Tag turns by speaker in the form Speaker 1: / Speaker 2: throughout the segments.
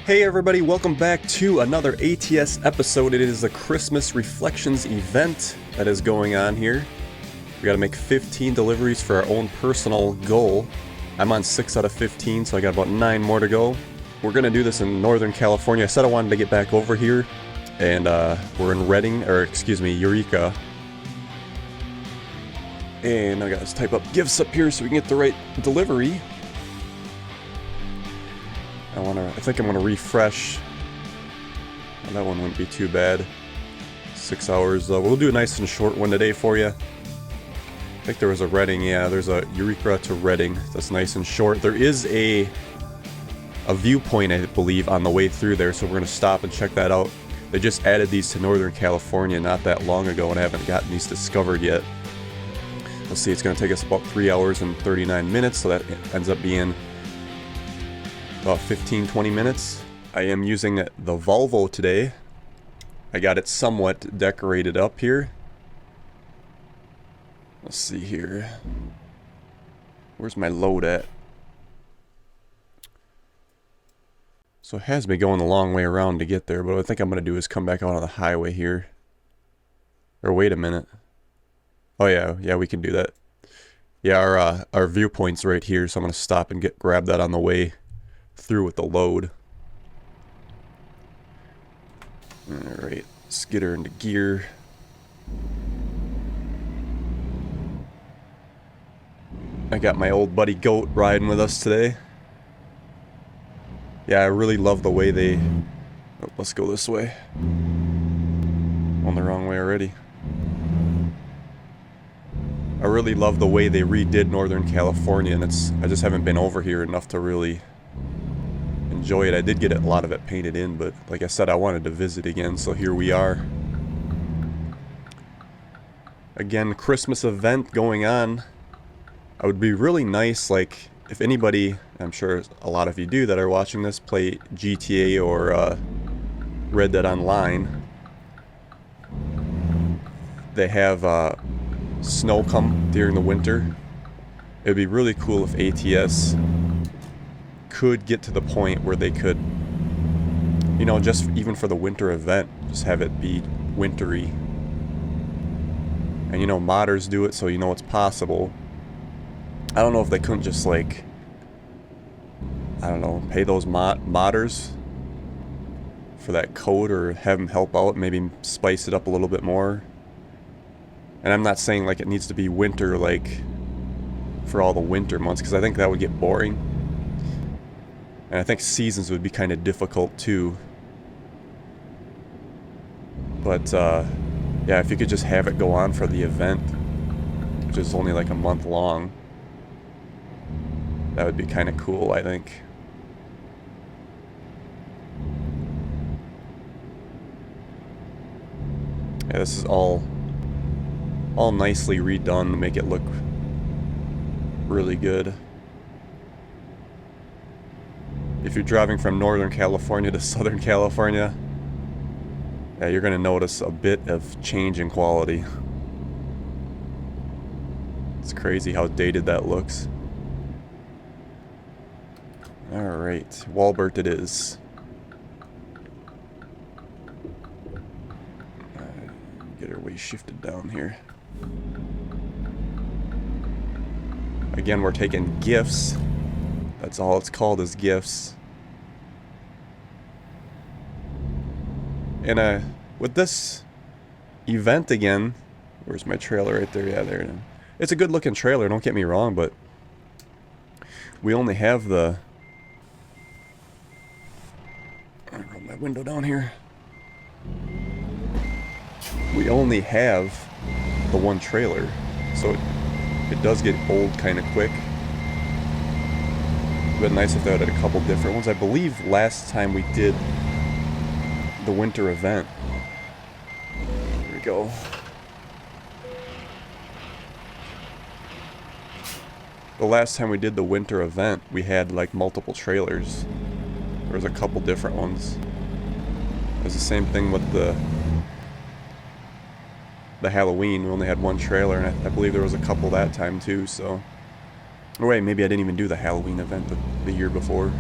Speaker 1: Hey everybody, welcome back to another ATS episode. It is a Christmas Reflections event that is going on here. We gotta make 15 deliveries for our own personal goal. I'm on 6 out of 15, so I got about 9 more to go. We're gonna do this in Northern California. I said I wanted to get back over here, and we're in Eureka. And I gotta type up gifts up here so we can get the right delivery. I think I'm gonna refresh. Well, that one wouldn't be too bad. 6 hours. We'll do a nice and short one today for you. I think there was a Reading. Yeah, there's a Eureka to Reading. That's nice and short. There is a viewpoint, I believe, on the way through there, so we're gonna stop and check that out. They just added these to Northern California not that long ago, and I haven't gotten these discovered yet. Let's see. It's gonna take us about 3 hours and 39 minutes, so that ends up being about 15-20 minutes. I am using the Volvo today. I got it somewhat decorated up here. Let's see here. Where's my load at? So it has me going a long way around to get there, but what I think I'm going to do is come back out on the highway here. Or wait a minute. Oh yeah, we can do that. Yeah, our viewpoint's right here, so I'm going to stop and grab that on the way through with the load. Alright, let's get her into gear. I got my old buddy Goat riding with us today. Yeah, I really love the way they... Oh, let's go this way. On the wrong way already. I really love the way they redid Northern California, and I just haven't been over here enough to really enjoy it. I did get a lot of it painted in, but like I said, I wanted to visit again, so here we are. Again, Christmas event going on. I would be really nice, like, if anybody, I'm sure a lot of you do that are watching this, play GTA or Red Dead Online. They have snow come during the winter. It would be really cool if ATS could get to the point where they could, you know, just even for the winter event, just have it be wintry. And you know, modders do it, so you know it's possible. I don't know if they couldn't just, like, I don't know, pay those modders for that code, or have them help out, maybe spice it up a little bit more. And I'm not saying like it needs to be winter, like for all the winter months, because I think that would get boring. And I think seasons would be kind of difficult too. But yeah, if you could just have it go on for the event, which is only like a month long, that would be kind of cool, I think. Yeah, this is all nicely redone to make it look really good. If you're driving from Northern California to Southern California, yeah, you're going to notice a bit of change in quality. It's crazy how dated that looks. Alright, Walbert it is. Get her way shifted down here. Again, we're taking gifts. That's all it's called, is gifts. And with this event again, where's my trailer right there? Yeah, there. It's a good looking trailer, don't get me wrong, but we only have the... I'm gonna roll my window down here. We only have the one trailer, so it does get old kind of quick. It would be nice if they had a couple different ones. I believe last time we did the winter event. Here we go. The last time we did the winter event, we had like multiple trailers. There was a couple different ones. It was the same thing with the Halloween. We only had one trailer, and I believe there was a couple that time too, so... Or wait, maybe I didn't even do the Halloween event the year before.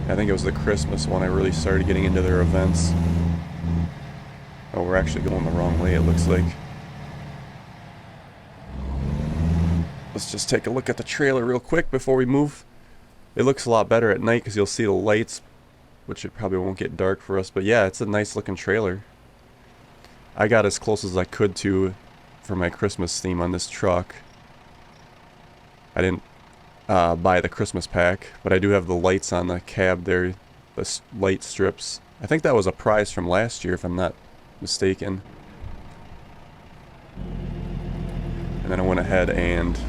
Speaker 1: I think it was the Christmas one I really started getting into their events. Oh, we're actually going the wrong way, it looks like. Let's just take a look at the trailer real quick before we move. It looks a lot better at night because you'll see the lights, which it probably won't get dark for us. But yeah, it's a nice looking trailer. I got as close as I could to for my Christmas theme on this truck. I didn't buy the Christmas pack, but I do have the lights on the cab there, the light strips. I think that was a prize from last year, if I'm not mistaken. And then I went ahead and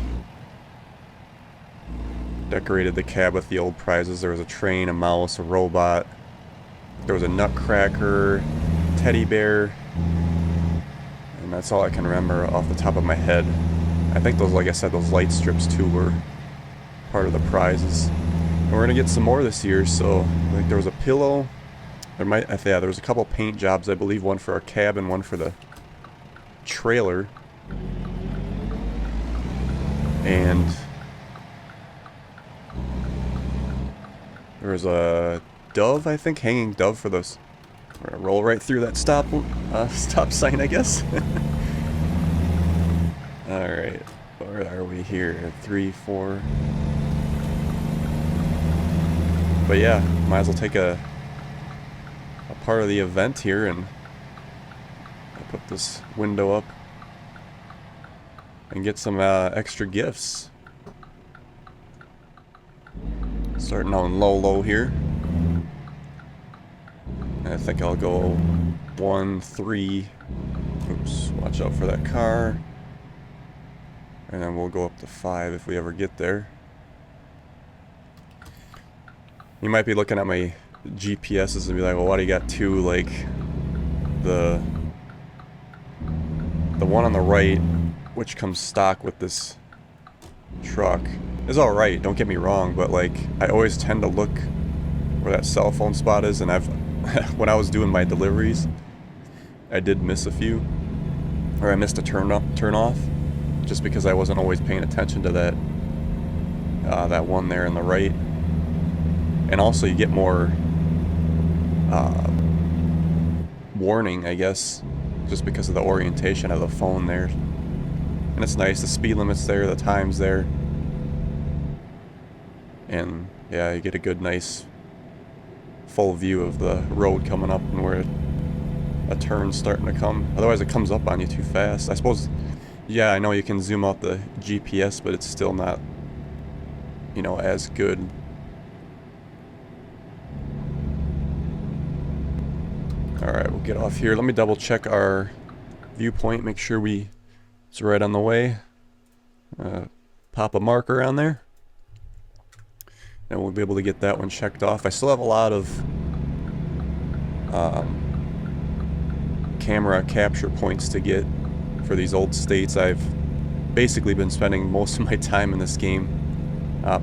Speaker 1: decorated the cab with the old prizes. There was a train, a mouse, a robot. There was a nutcracker, teddy bear. And that's all I can remember off the top of my head. I think those, like I said, those light strips too were part of the prizes. And we're gonna get some more this year, so like there was a pillow. There was a couple paint jobs, I believe, one for our cab and one for the trailer. And there was a dove, I think, hanging dove for those. We're gonna roll right through that stop sign, I guess. Alright, where are we here? 3, 4. But yeah, might as well take a part of the event here, and I'll put this window up and get some extra gifts. Starting out in low here. And I think I'll go 1, 3. Oops, watch out for that car. And then we'll go up to 5 if we ever get there. You might be looking at my GPSs and be like, well, why do you got 2? Like, the one on the right, which comes stock with this truck, is alright, don't get me wrong, but like, I always tend to look where that cell phone spot is, and when I was doing my deliveries, I did miss a few, or I missed a turn off, just because I wasn't always paying attention to that one there on the right. And also you get more warning, I guess, just because of the orientation of the phone there. And it's nice, the speed limit's there, the time's there. And yeah, you get a good, nice, full view of the road coming up and where a turn's starting to come. Otherwise it comes up on you too fast. I suppose, yeah, I know you can zoom out the GPS, but it's still not, you know, as good. Alright, we'll get off here. Let me double check our viewpoint, make sure it's right on the way. Pop a marker on there. And we'll be able to get that one checked off. I still have a lot of camera capture points to get for these old states. I've basically been spending most of my time in this game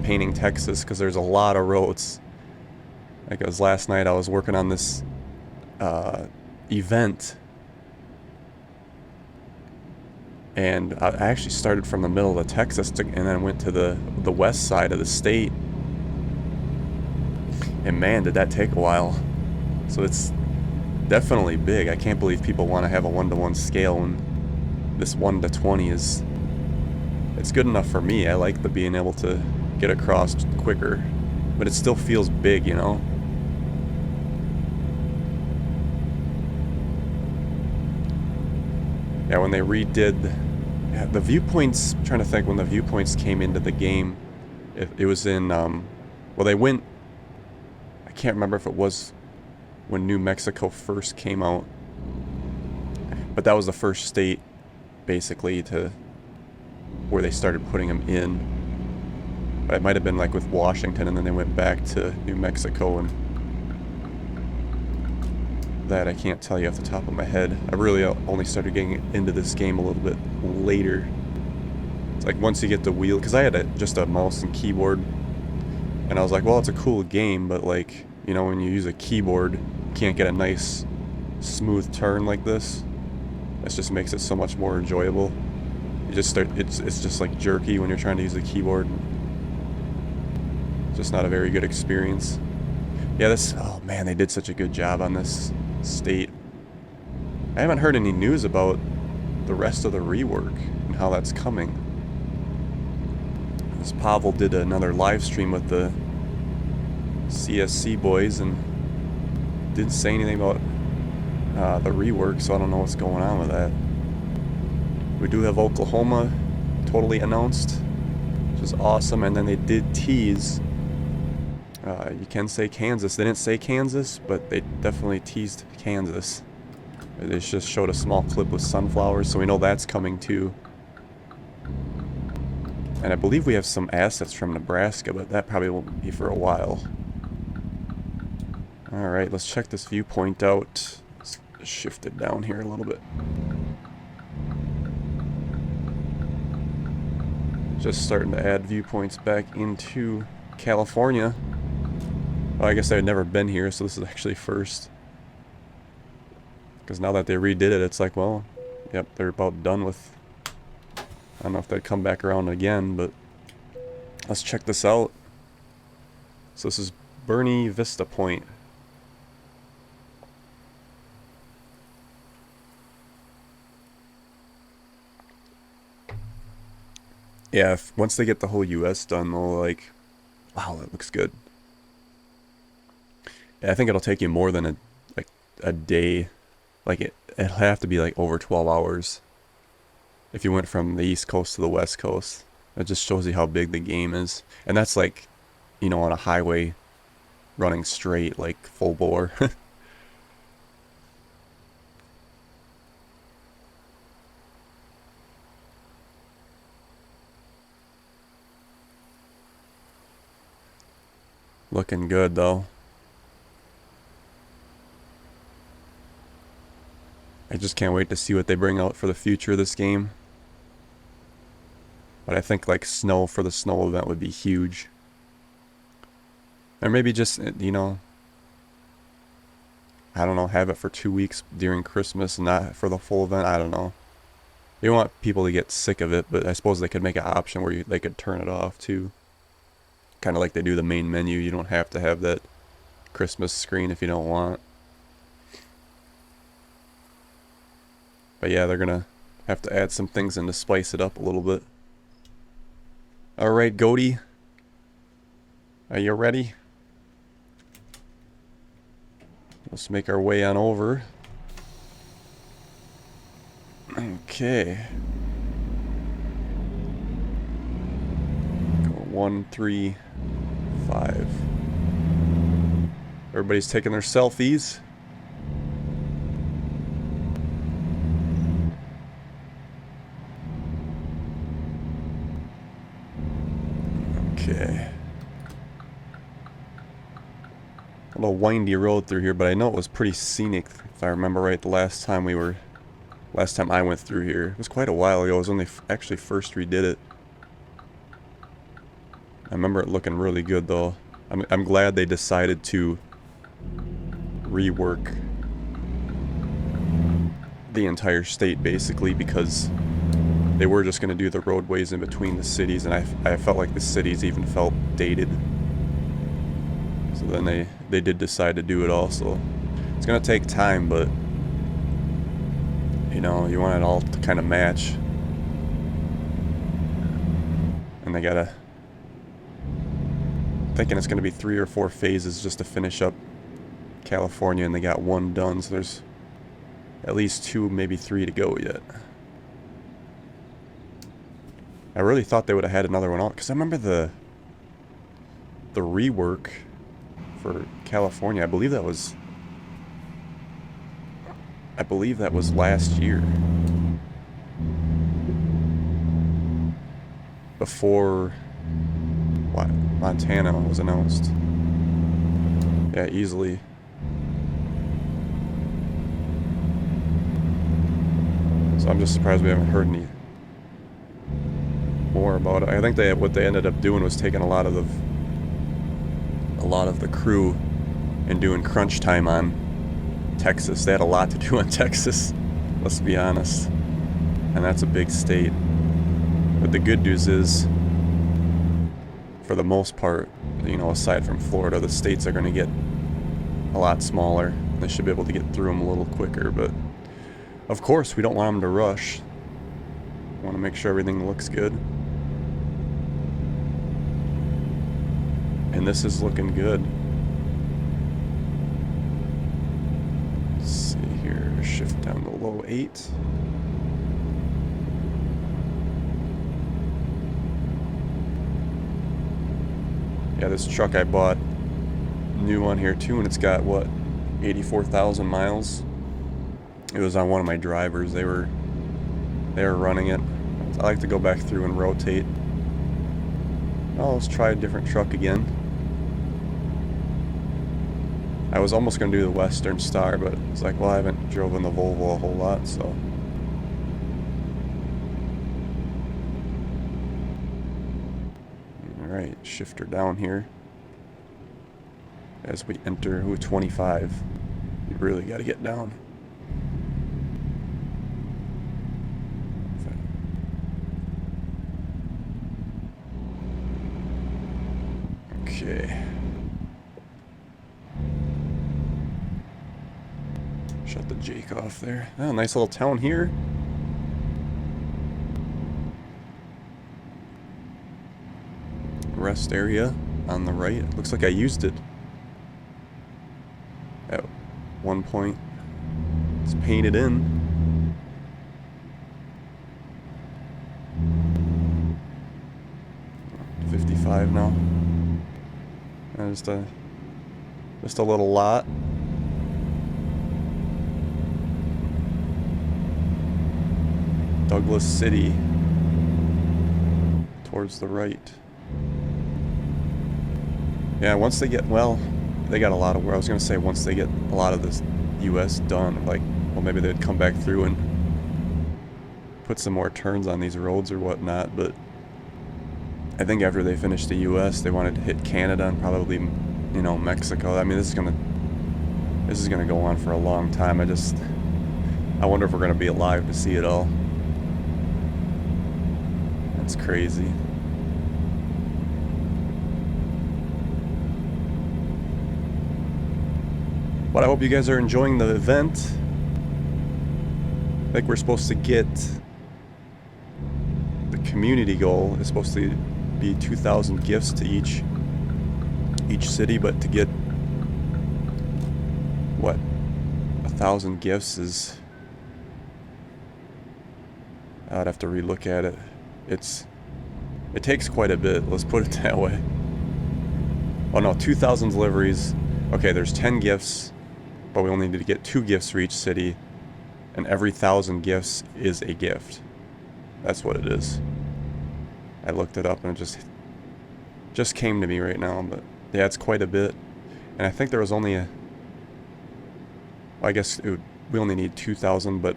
Speaker 1: painting Texas, because there's a lot of roads. Like, it was last night I was working on this event, and I actually started from the middle of Texas and then went to the west side of the state, and man, did that take a while. So it's definitely big. I can't believe people want to have a 1-to-1 scale, and this 1-to-20 it's good enough for me. I like the being able to get across quicker, but it still feels big, you know. Yeah, when they redid the viewpoints, I'm trying to think when the viewpoints came into the game. It was in, well, they went, I can't remember if it was when New Mexico first came out, but that was the first state, basically, to where they started putting them in. But it might have been like with Washington, and then they went back to New Mexico, and that I can't tell you off the top of my head. I really only started getting into this game a little bit later. It's like once you get the wheel, because I had just a mouse and keyboard, and I was like, well, it's a cool game, but like, you know, when you use a keyboard, you can't get a nice smooth turn like this. This just makes it so much more enjoyable. You just start, it's just like jerky when you're trying to use the keyboard. It's just not a very good experience. Yeah, this... Oh, man, they did such a good job on this state. I haven't heard any news about the rest of the rework and how that's coming. This Pavel did another live stream with the CSC boys and didn't say anything about the rework, so I don't know what's going on with that. We do have Oklahoma totally announced, which is awesome, and then they did tease, you can say Kansas. They didn't say Kansas, but they definitely teased Kansas. They just showed a small clip with sunflowers, so we know that's coming too. And I believe we have some assets from Nebraska, but that probably won't be for a while. Alright, let's check this viewpoint out. Let's shift it down here a little bit. Just starting to add viewpoints back into California. Well, I guess I had never been here, so this is actually first. Because now that they redid it, it's like, well, yep, they're about done with... I don't know if they'd come back around again, but... Let's check this out. So this is Bernie Vista Point. Yeah, once they get the whole US done, they'll like... Wow, that looks good. Yeah, I think it'll take you more than a day. Like, it'll have to be like over 12 hours if you went from the East Coast to the West Coast. It just shows you how big the game is. And that's like, you know, on a highway running straight, like full bore. Looking good though. I just can't wait to see what they bring out for the future of this game. But I think like snow for the snow event would be huge. Or maybe just, you know, I don't know, have it for 2 weeks during Christmas and not for the full event. I don't know. You don't want people to get sick of it, but I suppose they could make an option where they could turn it off too. Kind of like they do the main menu. You don't have to have that Christmas screen if you don't want. But yeah, they're gonna have to add some things in to spice it up a little bit. Alright, Goaty. Are you ready? Let's make our way on over. Okay. Go 1, 3, 5. Everybody's taking their selfies. Okay. A little windy road through here, but I know it was pretty scenic, if I remember right, the last time I went through here. It was quite a while ago. It was when they actually first redid it. I remember it looking really good though. I'm glad they decided to rework the entire state basically, because they were just going to do the roadways in between the cities, and I felt like the cities even felt dated. So then they did decide to do it all, so it's going to take time, but you know, you want it all to kind of match. And they gotta... thinking it's going to be 3 or 4 phases just to finish up California, and they got 1 done, so there's at least 2, maybe 3 to go yet. I really thought they would have had another one out, because I remember the rework for California. I believe that was last year, before what, Montana was announced. Yeah, easily. So I'm just surprised we haven't heard any more about it. I think what they ended up doing was taking a lot of the crew and doing crunch time on Texas. They had a lot to do on Texas, let's be honest, and that's a big state. But the good news is, for the most part, you know, aside from Florida, the states are going to get a lot smaller. They should be able to get through them a little quicker, but of course we don't want them to rush. We want to make sure everything looks good. And this is looking good. Let's see here, shift down to low 8. Yeah, this truck I bought, new one here too, and it's got, what, 84,000 miles. It was on one of my drivers. They were running it. I like to go back through and rotate. Oh, let's try a different truck again. I was almost going to do the Western Star, but it's like, well, I haven't driven the Volvo a whole lot, so. Alright, shifter down here. As we enter, 25. You really got to get down. Okay. Shut the Jake off there. Oh, nice little town here. Rest area on the right. It looks like I used it at one point. It's painted in. $55 now. Just a little lot. Douglas City towards the right. Yeah, once they get, well, they got a lot of work. I was going to say once they get a lot of this US done, like, well, maybe they'd come back through and put some more turns on these roads or whatnot, but I think after they finish the US, they wanted to hit Canada and probably, you know, Mexico. I mean, this is gonna go on for a long time. I wonder if we're gonna be alive to see it all. That's crazy. But I hope you guys are enjoying the event. I think we're supposed to get, the community goal is supposed to be 2,000 gifts to each city, but to get, what, 1,000 gifts is, I'd have to relook at it. It takes quite a bit, let's put it that way. Oh no, 2,000 deliveries. Okay, there's 10 gifts, but we only need to get 2 gifts for each city, and every 1,000 gifts is a gift. That's what it is. I looked it up and it just came to me right now, but yeah, it's quite a bit. And I think there was only well, I guess we only need 2,000, but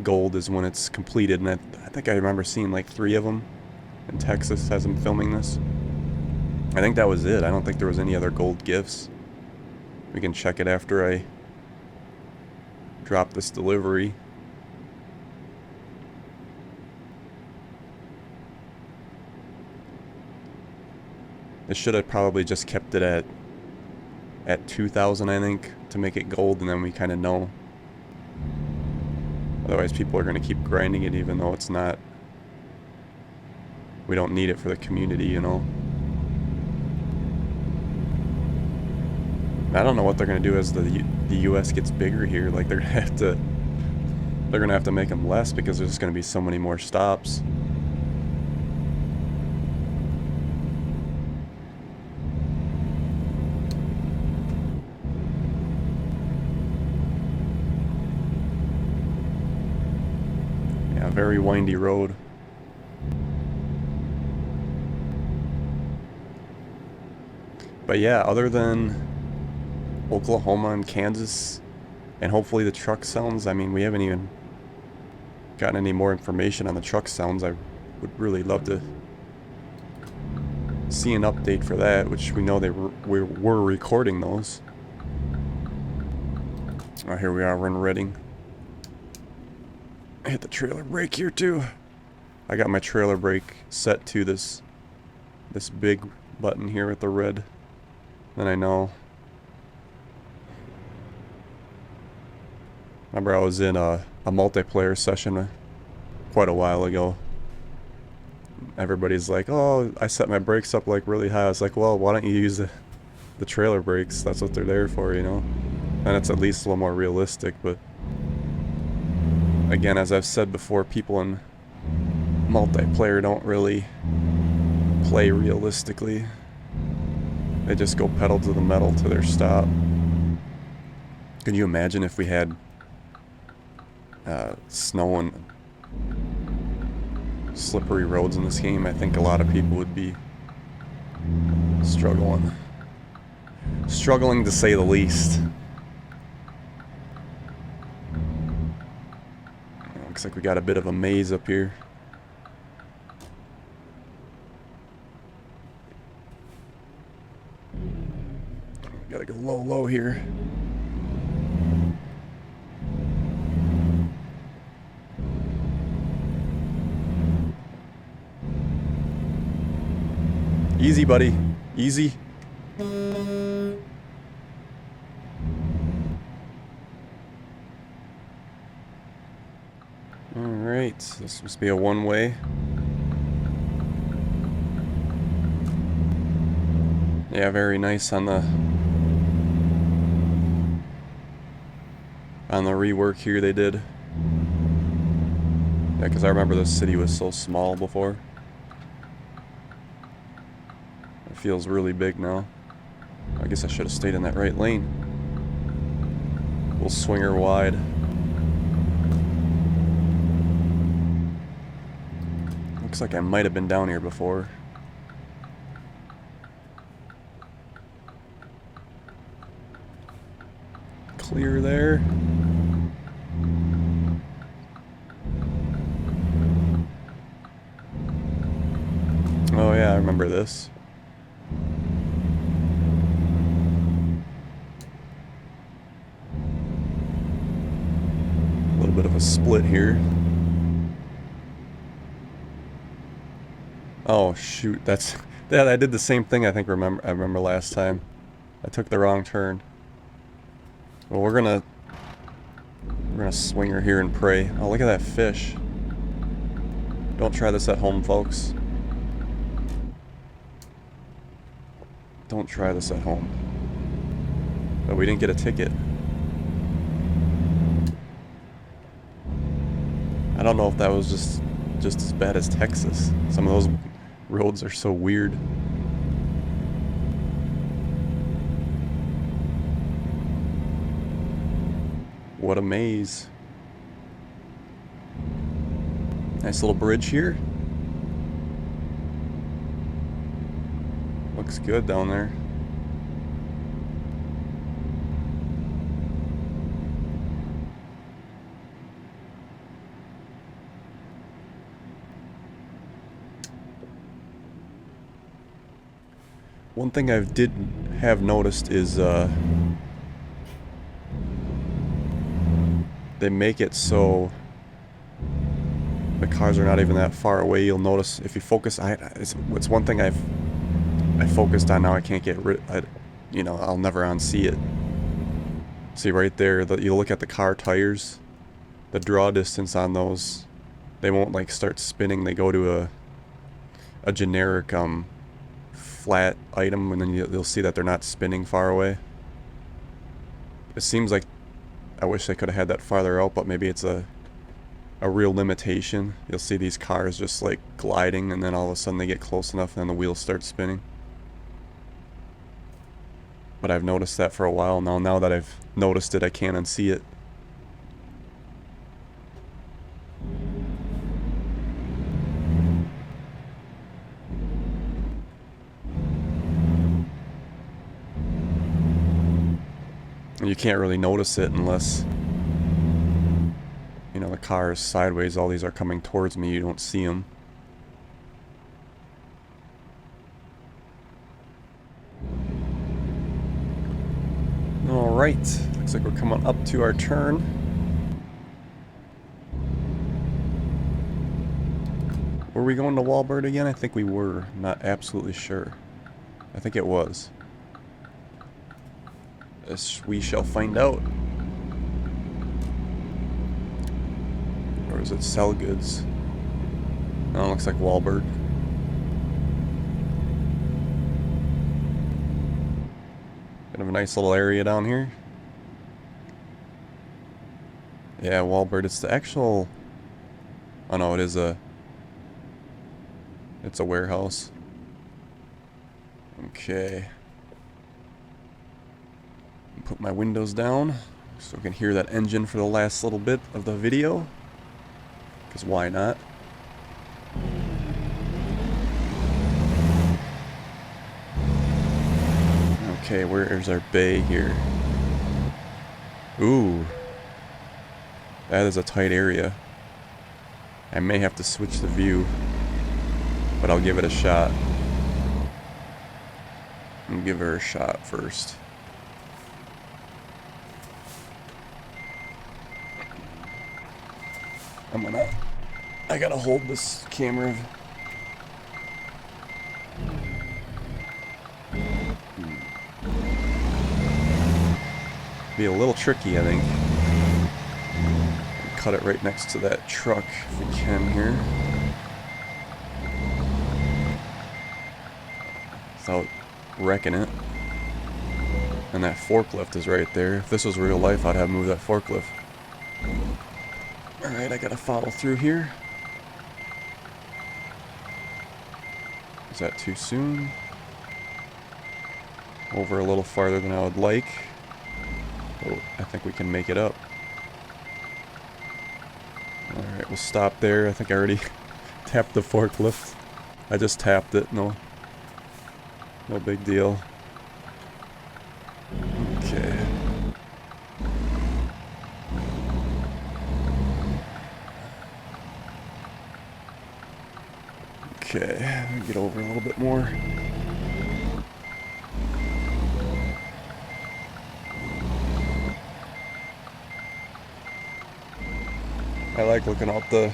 Speaker 1: gold is when it's completed, and I think I remember seeing like 3 of them in Texas as I'm filming this. I think that was it. I don't think there was any other gold gifts. We can check it after I drop this delivery. It should have probably just kept it at 2,000, I think, to make it gold, and then we kind of know. Otherwise, people are going to keep grinding it, even though it's not. We don't need it for the community, you know. I don't know what they're going to do as the U.S. gets bigger here. Like, they're going to have to make them less because there's going to be so many more stops. Yeah, very windy road. But yeah, other than Oklahoma and Kansas, and hopefully the truck sounds, I mean, we haven't even gotten any more information on the truck sounds. I would really love to see an update for that, which we know we were recording those. Oh, here we are, we're in Reading. I hit the trailer brake here too. I got my trailer brake set to this big button here with the red. Then I know Remember I was in a multiplayer session quite a while ago. Everybody's like, oh, I set my brakes up like really high. I was like, well, why don't you use the trailer brakes? That's what they're there for, you know? And it's at least a little more realistic, but again, as I've said before, people in multiplayer don't really play realistically. They just go pedal to the metal to their stop. Can you imagine if we had snow and slippery roads in this game? I think a lot of people would be struggling to say the least. Looks like we got a bit of a maze up here. Gotta go low here. Easy, buddy. Easy. Alright, this must be a one-way. Yeah, very nice on the rework here they did. Yeah, because I remember this city was so small before. It feels really big now. I guess I should have stayed in that right lane. We'll swing her wide. Looks like I might have been down here before. Clear there. Oh yeah, I remember this. A little bit of a split here. Oh shoot, that's yeah, I did the same thing I remember last time. I took the wrong turn. Well, we're gonna swing her here and pray. Oh, look at that fish. Don't try this at home, folks. Don't try this at home. But we didn't get a ticket. I don't know if that was just as bad as Texas. Some of those roads are so weird. What a maze. Nice little bridge here. Looks good down there. One thing I did have noticed is they make it so the cars are not even that far away. You'll notice if you focus. It's one thing I focused on. Now I can't get rid. I'll never unsee it. See right there. You look at the car tires, the draw distance on those. They won't like start spinning. They go to a generic flat item, and then you'll see that they're not spinning far away. It seems like I wish they could have had that farther out, but maybe it's a real limitation. You'll see these cars just like gliding, and then all of a sudden they get close enough and then the wheels start spinning. But I've noticed that for a while now. Now that I've noticed it, I can't unsee it. You can't really notice it unless, the car is sideways. All these are coming towards me. You don't see them. Alright. Looks like we're coming up to our turn. Were we going to Walbert again? I think we were. Not absolutely sure. I think it was. As we shall find out. is it sell goods? Oh, it looks like Wahlberg. Kind of a nice little area down here. Yeah, Wahlberg. It's the actual... Oh no, it's a warehouse. Okay. Put my windows down so we can hear that engine for the last little bit of the video. Because why not? Okay, where's our bay here? Ooh. That is a tight area. I may have to switch the view, but I'll give it a shot. I'll give her a shot first. I gotta hold this camera. Be a little tricky, I think. Cut it right next to that truck if we can here. Without wrecking it. And that forklift is right there. If this was real life, I'd have moved that forklift. Alright, I gotta follow through here. Is that too soon? Over a little farther than I would like. Oh, I think we can make it up. Alright, we'll stop there. I think I already tapped the forklift. I just tapped it. No big deal. Okay. Okay, let me get over a little bit more. I like looking out this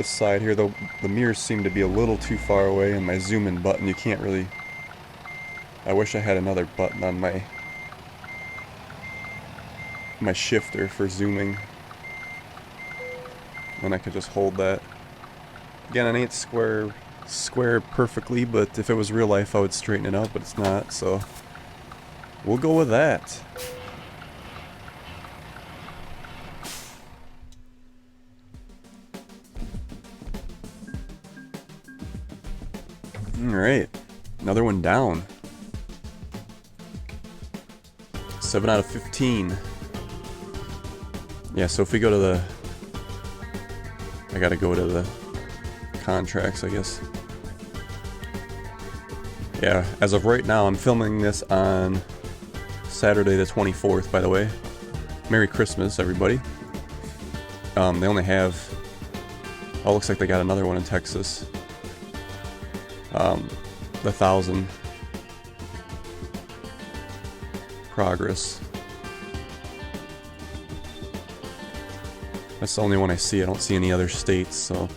Speaker 1: side here, though the mirrors seem to be a little too far away, and my zoom in button, you can't really... I wish I had another button on my shifter for zooming. And I could just hold that. Again, it ain't square perfectly, but if it was real life, I would straighten it out, but it's not, so we'll go with that. Alright, another one down. 7 out of 15. Yeah, so if we go to the... I gotta go to the contracts, I guess. Yeah, as of right now, I'm filming this on Saturday the 24th, by the way. Merry Christmas, everybody. They only have... Oh, looks like they got another one in Texas. The 1,000 progress. That's the only one I see. I don't see any other states, so...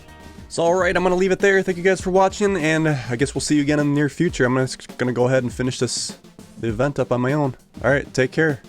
Speaker 1: So alright, I'm gonna leave it there. Thank you guys for watching, and I guess we'll see you again in the near future. I'm just gonna go ahead and finish the event up on my own. Alright, take care.